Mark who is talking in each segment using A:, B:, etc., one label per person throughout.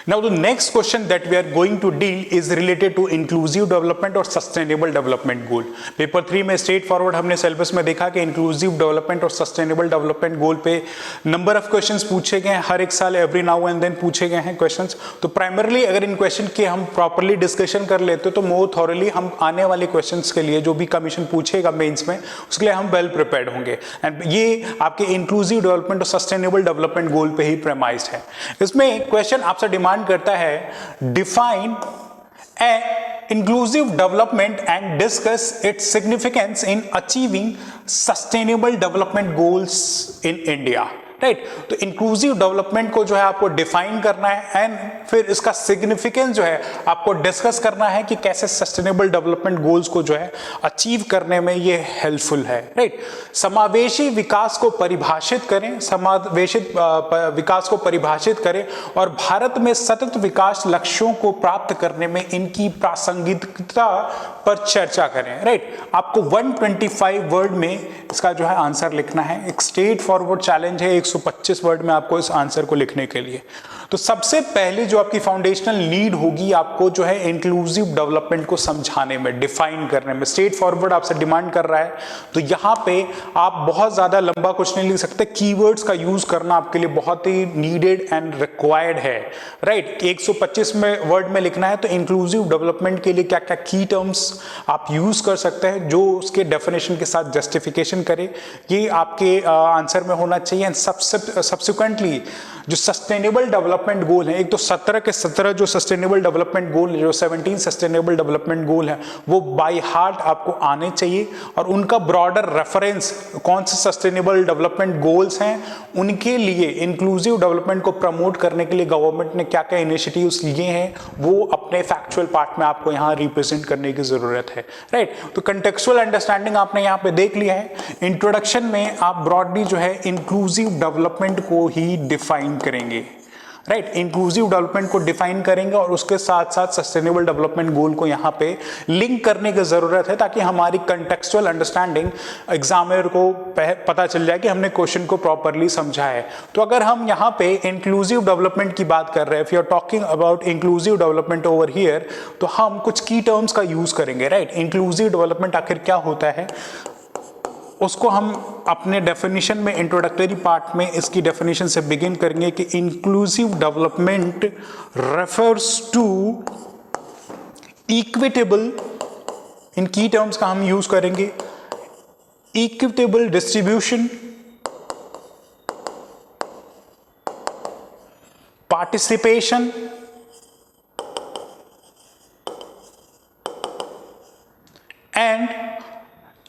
A: Now the next question that we are going to deal is related to inclusive development और sustainable development goal. Paper 3 में straight forward हमने syllabus में देखा कि inclusive development और sustainable development goal पे number of questions पूछे गए हैं, हर एक साल एवरी नाउ एंड देन पूछे गए हैं क्वेश्चंस. तो प्राइमरली अगर इन क्वेश्चन की हम प्रॉपरली डिस्कशन कर लेते तो मोर थॉरली हम आने वाले क्वेश्चंस के लिए जो भी कमीशन पूछेगा मेंस में उसके लिए हम वेल प्रिपेयर्ड होंगे. एंड ये आपके इंक्लूसिव डेवलपमेंट और सस्टेनेबल डेवलपमेंट गोल पे ही प्रेमाइज्ड है. इसमें क्वेश्चन आपसे डिमांड करता है define a inclusive development and discuss its significance in achieving sustainable development goals in India. Right, तो इंक्लूसिव डेवलपमेंट को जो है आपको डिफाइन करना है एंड फिर इसका सिग्निफिकेंस जो है आपको डिस्कस करना है कि कैसे सस्टेनेबल डेवलपमेंट गोल्स को जो है अचीव करने में ये हेल्पफुल है. राइट, समावेशी विकास को परिभाषित करें, समावेशित विकास को परिभाषित करें और भारत में सतत विकास लक्ष्यों को प्राप्त करने में इनकी प्रासंगिकता पर चर्चा करें. राइट, आपको 125 वर्ड में इसका जो है आंसर लिखना है. एक स्ट्रेट फॉरवर्ड चैलेंज है 125 वर्ड में आपको इस आंसर को लिखने के लिए. तो सबसे पहले जो आपकी फाउंडेशनल नीड होगी आपको जो है इंक्लूसिव डेवलपमेंट को समझाने में, डिफाइन करने में. स्ट्रेट फॉरवर्ड आपसे डिमांड कर रहा है तो यहां पे आप बहुत ज्यादा लंबा कुछ नहीं लिख सकते. कीवर्ड्स का यूज करना आपके लिए बहुत ही नीडेड एंड रिक्वायर्ड है. राइट, 125 में वर्ड में लिखना है तो इंक्लूसिव डेवलपमेंट के लिए क्या क्या की टर्म्स आप यूज कर सकते हैं जो उसके डेफिनेशन के साथ जस्टिफिकेशन करे, ये आपके आंसर में होना चाहिए. एंड सब्सिक्वेंटली जो सस्टेनेबल डेवलपमेंट गोल है, एक तो 17 के 17 जो सस्टेनेबल डेवलपमेंट गोल, जो 17 सस्टेनेबल डेवलपमेंट गोल है वो बाय हार्ट आपको आने चाहिए और उनका ब्रॉडर रेफरेंस कौन से सस्टेनेबल डेवलपमेंट गोल्स हैं उनके लिए इंक्लूसिव डेवलपमेंट को प्रमोट करने के लिए गवर्नमेंट ने क्या क्या इनिशिएटिव्स लिए हैं वो अपने फैक्चुअल पार्ट में आपको यहाँ रिप्रेजेंट करने की जरूरत है. राइट, तो कंटेक्चुअल अंडरस्टैंडिंग आपने यहाँ पे देख लिया है. इंट्रोडक्शन में आप ब्रॉडली जो है इंक्लूसिव डेवलपमेंट को ही डिफाइन करेंगे. राइट, इंक्लूसिव डेवलपमेंट को डिफाइन करेंगे और उसके साथ साथ सस्टेनेबल डेवलपमेंट गोल को यहाँ पे लिंक करने की जरूरत है ताकि हमारी कंटेक्चुअल अंडरस्टैंडिंग एग्जामिनर को पता चल जाए कि हमने क्वेश्चन को प्रॉपरली समझा है. तो अगर हम यहाँ पे इंक्लूसिव डेवलपमेंट की बात कर रहे हैं, if you are talking about inclusive development over here, तो हम कुछ की टर्म्स का यूज करेंगे. राइट, इंक्लूसिव डेवलपमेंट आखिर क्या होता है उसको हम अपने डेफिनेशन में इंट्रोडक्टरी पार्ट में इसकी डेफिनेशन से बिगिन करेंगे कि inclusive development refers to equitable, इन की टर्म्स का हम यूज करेंगे, equitable distribution, participation and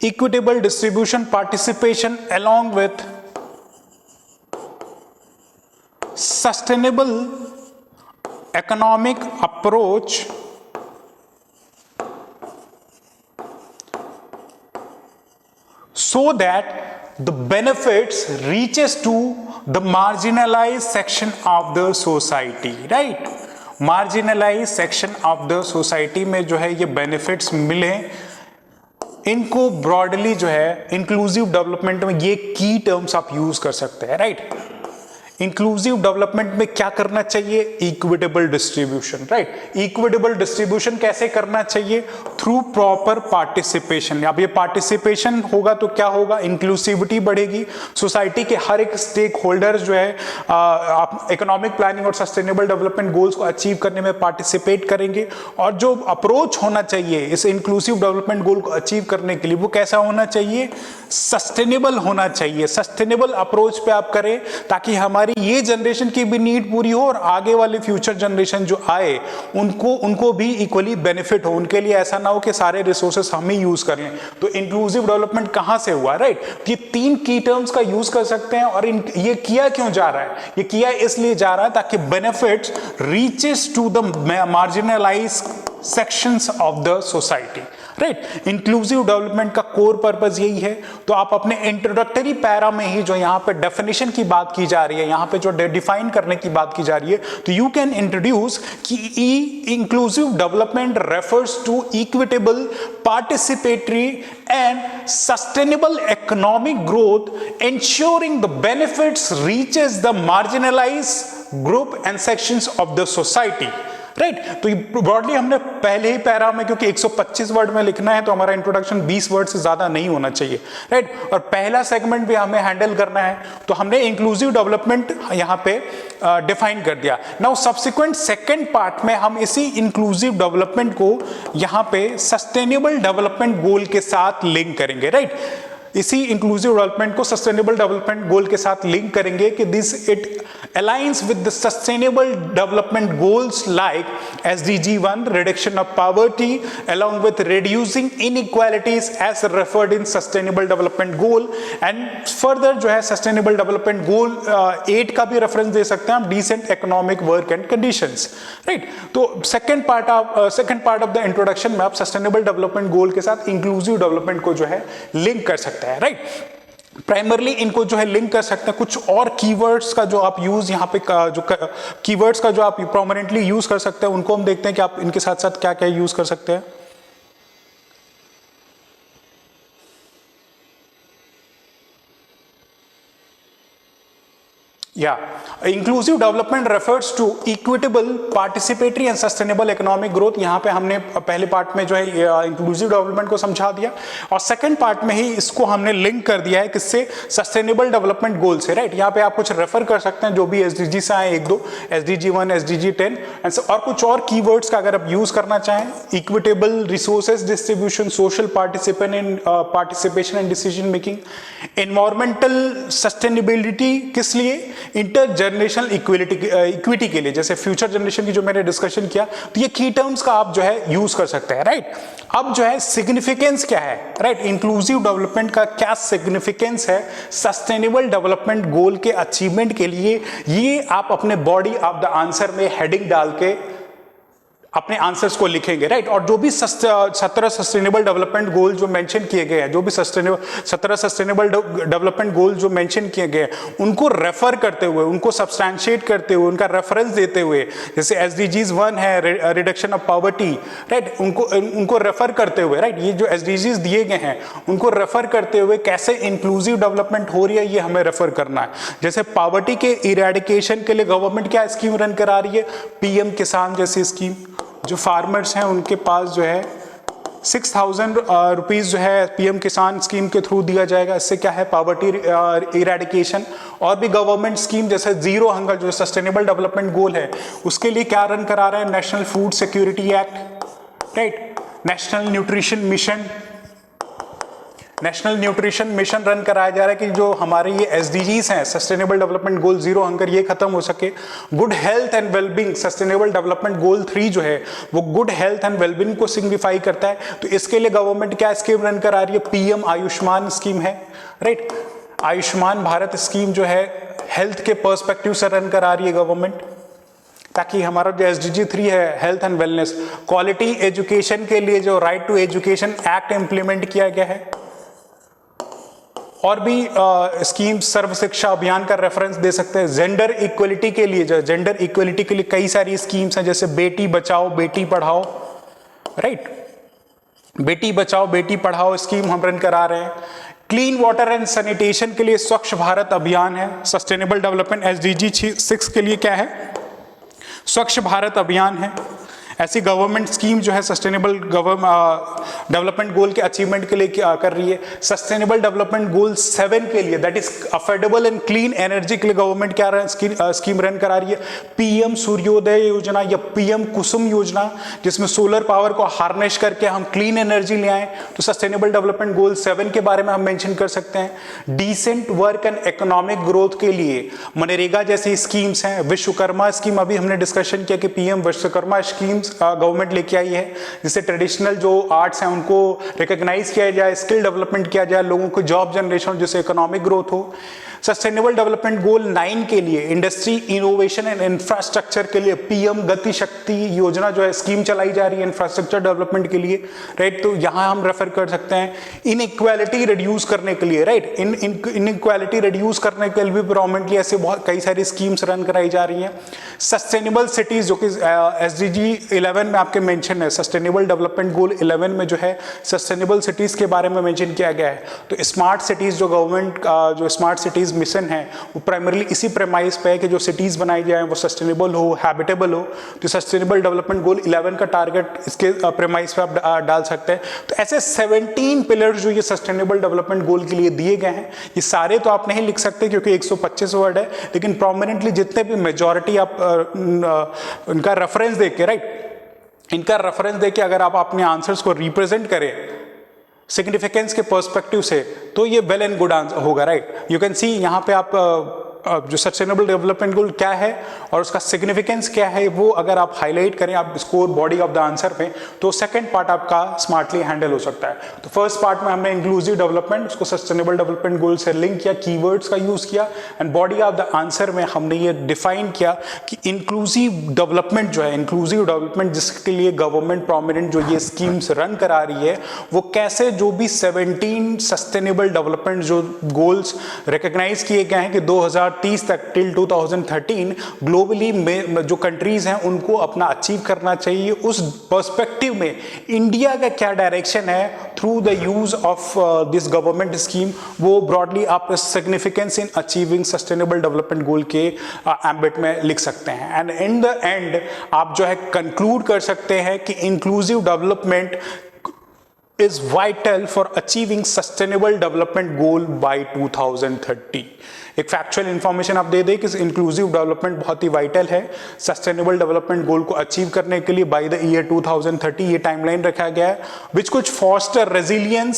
A: equitable distribution, participation along with sustainable economic approach so that the benefits reaches to the marginalized section of the society. Right, marginalized section of the society में जो है ये benefits मिले, इनको broadly जो है inclusive development में ये की टर्म्स आप यूज कर सकते हैं. राइट, इंक्लूसिव डेवलपमेंट में क्या करना चाहिए, equitable distribution. Right, equitable distribution कैसे करना चाहिए, थ्रू प्रॉपर पार्टिसिपेशन. अब ये पार्टिसिपेशन होगा तो क्या होगा, इंक्लूसिविटी बढ़ेगी, सोसाइटी के हर एक स्टेक होल्डर्स जो है इकोनॉमिक प्लानिंग और सस्टेनेबल डेवलपमेंट गोल्स को अचीव करने में पार्टिसिपेट करेंगे. और जो अप्रोच होना चाहिए इस इंक्लूसिव डेवलपमेंट गोल को अचीव करने के लिए वो कैसा होना चाहिए, सस्टेनेबल होना चाहिए. सस्टेनेबल अप्रोच पे आप करें ताकि हमारी ये जनरेशन की भी नीड पूरी हो और आगे वाले फ्यूचर जनरेशन जो आए उनको भी इक्वली बेनिफिट हो. उनके लिए ऐसा ना हो कि सारे रिसोर्सेस हम ही यूज कर लें. तो इंक्लूसिव डेवलपमेंट कहां से हुआ. राइट, ये 3 की टर्म्स का यूज कर सकते हैं. और ये किया क्यों जा रहा है, ये किया इसलिए जा रहा है ताकि benefits reaches to the marginalised sections of the society. Right, inclusive development का कोर पर्पस यही है. तो आप अपने इंट्रोडक्टरी पैरा में ही जो यहाँ पे डेफिनेशन की बात की जा रही है, यहाँ पे जो डिफाइन करने की बात की जा रही है, तो यू कैन इंट्रोड्यूस कि inclusive development refers to equitable, participatory and sustainable economic growth, ensuring the benefits reaches the marginalized group and sections of the society, right. तो ब्रॉडली हमने पहले ही पैरा में, क्योंकि 125 वर्ड में लिखना है तो हमारा इंट्रोडक्शन 20 वर्ड से ज्यादा नहीं होना चाहिए, राइट। और पहला सेगमेंट भी हमें हैंडल करना है, तो हमने इंक्लूसिव डेवलपमेंट यहां पे डिफाइन कर दिया। नाउ सब्सिक्वेंट सेकंड पार्ट में हम इसी इंक्लूसिव डेवलपमेंट को यहां पे सस्टेनेबल डेवलपमेंट गोल के साथ लिंक करेंगे, राइट। इसी इंक्लूसिव डेवलपमेंट को सस्टेनेबल डेवलपमेंट गोल के साथ लिंक करेंगे कि this it aligns with the sustainable development goals like SDG 1 reduction of poverty along with reducing inequalities as referred in sustainable development goal, and further जो है sustainable development goal 8 का भी reference दे सकते हैं हम, decent economic work and conditions, right। तो second part of the introduction में आप सस्टेनेबल डेवलपमेंट गोल के साथ इंक्लूसिव डेवलपमेंट को जो है लिंक कर सकते हैं, राइट। प्राइमरली इनको जो है लिंक कर सकते हैं। कुछ और कीवर्ड्स का जो आप यूज यहाँ पे जो कीवर्ड्स का जो आप प्रोमिनेंटली यूज कर सकते हैं उनको हम देखते हैं कि आप इनके साथ साथ क्या क्या यूज कर सकते हैं। Inclusive development refers to equitable participatory and sustainable economic growth. यहाँ पे हमने पहले पार्ट में जो है इंक्लूसिव डेवलपमेंट को समझा दिया, और सेकंड पार्ट में ही इसको हमने लिंक कर दिया है किससे, सस्टेनेबल डेवलपमेंट गोल से, राइट। यहाँ पे आप कुछ रेफर कर सकते हैं जो भी एसडीजी से आए, 1-2 SDG 1 SDG 10 और कुछ और कीवर्ड्स का अगर आप यूज करना चाहें, equitable resources distribution, social participation and decision making, environmental sustainability, किस लिए, इंटर जनरेशनल इक्विटी के लिए, जैसे फ्यूचर जनरेशन की जो मैंने डिस्कशन किया, तो ये की टर्म्स का आप जो है यूज कर सकते हैं, राइट। अब जो है सिग्निफिकेंस क्या है, राइट, इंक्लूसिव डेवलपमेंट का क्या सिग्निफिकेंस है सस्टेनेबल डेवलपमेंट गोल के अचीवमेंट के लिए, ये आप अपने बॉडी ऑफ द आंसर में हेडिंग डाल के अपने आंसर्स को लिखेंगे, राइट। और जो भी 17 सस्टेनेबल डेवलपमेंट गोल जो मेंशन किए गए हैं, जो भी 17 सस्टेनेबल डेवलपमेंट गोल जो मेंशन किए गए हैं, उनको रेफर करते हुए, उनको सब्सटैंशिएट करते हुए, उनका रेफरेंस देते हुए, जैसे SDGs 1 है रिडक्शन ऑफ पॉवर्टी, राइट, उनको रेफर करते हुए, राइट, ये जो SDGs दिए गए हैं उनको रेफर करते हुए कैसे इंक्लूसिव डेवलपमेंट हो रही है ये हमें रेफर करना है। जैसे पॉवर्टी के इरेडिकेशन के लिए गवर्नमेंट क्या स्कीम रन करा रही है, PM किसान जैसी स्कीम, जो फार्मर्स हैं उनके पास जो है 6,000 रुपीज जो है PM किसान स्कीम के थ्रू दिया जाएगा। इससे क्या है, पॉवर्टी इरेडिकेशन। और भी गवर्नमेंट स्कीम जैसे जीरो हंगर जो सस्टेनेबल डेवलपमेंट गोल है उसके लिए क्या रन करा रहे हैं, national food security act, right, national nutrition mission run कराया जा रहा है कि जो हमारे ये SDGs हैं, sustainable development goal zero hunger, ये खत्म हो सके। Good health and wellbeing, sustainable development goal 3 जो है वो गुड हेल्थ एंड वेलबींग को सिग्निफाई करता है, तो इसके लिए गवर्नमेंट क्या स्कीम रन करा रही है, PM आयुष्मान स्कीम है, राइट। आयुष्मान भारत स्कीम जो है हेल्थ के पर्सपेक्टिव से रन करा रही है गवर्नमेंट, ताकि हमारा जो SDG 3 है health and wellness, quality education के लिए जो right to education act implement किया गया है। और भी स्कीम्स, सर्व शिक्षा अभियान का रेफरेंस दे सकते हैं। जेंडर इक्वलिटी के लिए, जो जेंडर इक्वलिटी के लिए कई सारी स्कीम्स हैं, जैसे बेटी बचाओ बेटी पढ़ाओ, राइट, बेटी बचाओ बेटी पढ़ाओ स्कीम हम रन करा रहे हैं। क्लीन वाटर एंड सैनिटेशन के लिए स्वच्छ भारत अभियान है। सस्टेनेबल डेवलपमेंट SDG 6 के लिए क्या है, स्वच्छ भारत अभियान है। ऐसी गवर्नमेंट स्कीम जो है सस्टेनेबल डेवलपमेंट गोल के अचीवमेंट के लिए क्या कर रही है। सस्टेनेबल डेवलपमेंट गोल 7 के लिए, that is affordable and clean energy के लिए गवर्नमेंट क्या स्कीम रन करा रही है, PM सूर्योदय योजना या PM कुसुम योजना, जिसमें सोलर पावर को हार्नेस करके हम क्लीन एनर्जी ले आए। तो सस्टेनेबल डेवलपमेंट गोल 7 के बारे में हम मेंशन कर सकते हैं। Decent work and economic growth के लिए मनरेगा जैसी स्कीम्स हैं। विश्वकर्मा स्कीम अभी हमने डिस्कशन किया कि PM विश्वकर्मा स्कीम्स गवर्नमेंट लेके आई है, जिससे ट्रेडिशनल जो आर्ट्स हैं उनको रिकॉग्नाइज किया जाए, स्किल डेवलपमेंट किया जाए, लोगों को जॉब जनरेशन, जिससे इकोनॉमिक ग्रोथ हो। सस्टेनेबल डेवलपमेंट गोल 9 के लिए इंडस्ट्री इनोवेशन एंड इंफ्रास्ट्रक्चर के लिए PM गति शक्ति योजना जो है स्कीम चलाई जा रही है इंफ्रास्ट्रक्चर डेवलपमेंट के लिए, राइट। तो यहां हम रेफर कर सकते हैं इनइक्वालिटी रिड्यूस करने के लिए, राइट, इनइक्वालिटी रिड्यूस करने के लिए भी गवर्नमेंट की ऐसे बहुत कई सारी स्कीम्स रन कराई जा रही हैं। सस्टेनेबल सिटीज जो कि SDG 11 में आपके मेंशन है, सस्टेनेबल डेवलपमेंट गोल 11 में जो है सस्टेनेबल सिटीज के बारे में मेंशन किया गया है। तो स्मार्ट सिटीज जो गवर्नमेंट का जो स्मार्ट सिटीज मिशन है वो प्राइमरली इसी प्रेमाइस पे है कि जो सिटीज बनाई जाए वो सस्टेनेबल हो, हैबिटेबल हो। तो सस्टेनेबल डेवलपमेंट गोल 11 का टारगेट इसके प्रेमाइस पे आप डाल सकते हैं। तो ऐसे 17 पिलर्स जो ये सस्टेनेबल डेवलपमेंट गोल के लिए दिए गए हैं, ये सारे तो आप नहीं लिख सकते क्योंकि 125 वर्ड है, लेकिन प्रोमिनेंटली जितने भी मेजॉरिटी आप इनका रेफरेंस देख के, राइट, इनका रेफरेंस देख के अगर आप अपने आंसर्स को रिप्रेजेंट करें सिग्निफिकेंस के पर्सपेक्टिव से तो ये वेल एंड गुड आंसर होगा, राइट। यू कैन सी यहाँ पे आप जो सस्टेनेबल डेवलपमेंट गोल क्या है और उसका सिग्निफिकेंस क्या है वो अगर आप हाईलाइट करें आप score body of the answer पे, तो सेकंड पार्ट आपका स्मार्टली हैंडल हो सकता है। तो फर्स्ट पार्ट में हमने इंक्लूसिव डेवलपमेंट उसको सस्टेनेबल डेवलपमेंट गोल से लिंक किया, कीवर्ड्स का यूज किया, and body of the answer में हमने ये डिफाइन किया कि इंक्लूसिव डेवलपमेंट जो है, इंक्लूसिव डेवलपमेंट जिसके लिए गवर्नमेंट प्रोमिनेंट जो ये स्कीम्स रन करा रही है वो कैसे जो भी 17 सस्टेनेबल डेवलपमेंट जो गोल्स रिकॉग्नाइज किए गए हैं कि 2030 तक टिल 2013 ग्लोबली में जो कंट्रीज हैं उनको अपना अचीव करना चाहिए, उस पर्सपेक्टिव में इंडिया का क्या डायरेक्शन है through the use of this government scheme, वो ब्रॉडली आप significance in achieving sustainable development goal के एम्बिट में लिख सकते हैं। एंड इन द एंड आप जो है कंक्लूड कर सकते हैं कि inclusive development is vital for achieving sustainable development goal by 2030। एक फैक्चुअल इंफॉर्मेशन आप दे दें कि इंक्लूसिव डेवलपमेंट बहुत ही वाइटल है सस्टेनेबल डेवलपमेंट गोल को अचीव करने के लिए बाय द ईयर 2030 ये टाइमलाइन रखा गया है, which could foster resilience,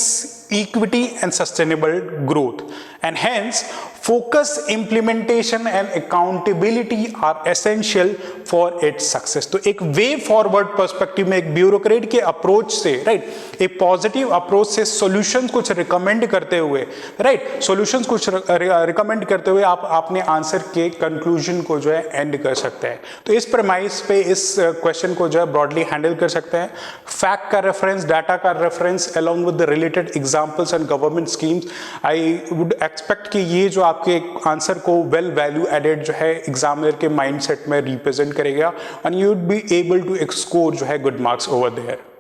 A: equity and sustainable growth, and hence focus, implementation and accountability are essential for its success। तो एक वे फॉरवर्ड पर्सपेक्टिव में एक ब्यूरोक्रेट के अप्रोच से, राइट, एक पॉजिटिव अप्रोच से सॉल्यूशंस कुछ रिकमेंड करते हुए, राइट, सॉल्यूशंस कुछ रिकमेंड करते हुए आप अपने आंसर के कंक्लूजन को जो है एंड कर सकते हैं। तो इस प्रेमाइस पे इस क्वेश्चन को जो है ब्रॉडली हैंडल कर सकते हैं। फैक्ट का रेफरेंस, डाटा का reference along with the related examples and government schemes, I would expect कि ये जो आपके आंसर को वेल वैल्यू एडेड जो है एग्जामिनर के माइंडसेट में रिप्रेजेंट करेगा, and you would be able to score जो है गुड मार्क्स ओवर देयर।